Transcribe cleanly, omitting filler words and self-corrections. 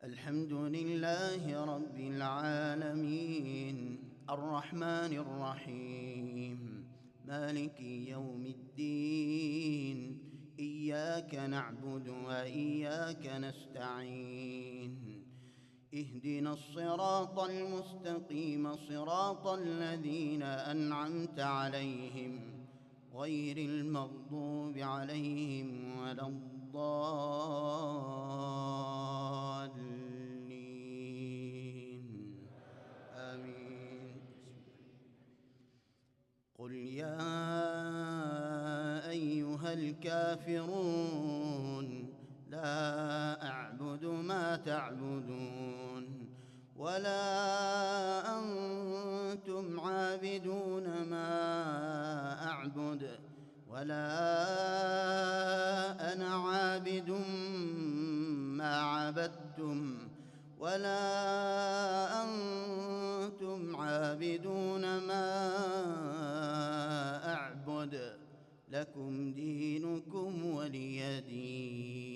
الحمد لله رب العالمين الرحمن الرحيم مالك يوم الدين إياك نعبد وإياك نستعين اهدنا الصراط المستقيم صراط الذين أنعمت عليهم غير المغضوب عليهم ولا الضالين آمين. قل يا أيها الكافرون لا أعبد ما تعبدون ولا أنتم عابدون ما أعبد ولا أنا عابد ما عبدتم ولا أنتم عابدون ما أعبد لكم دينكم ولي دين.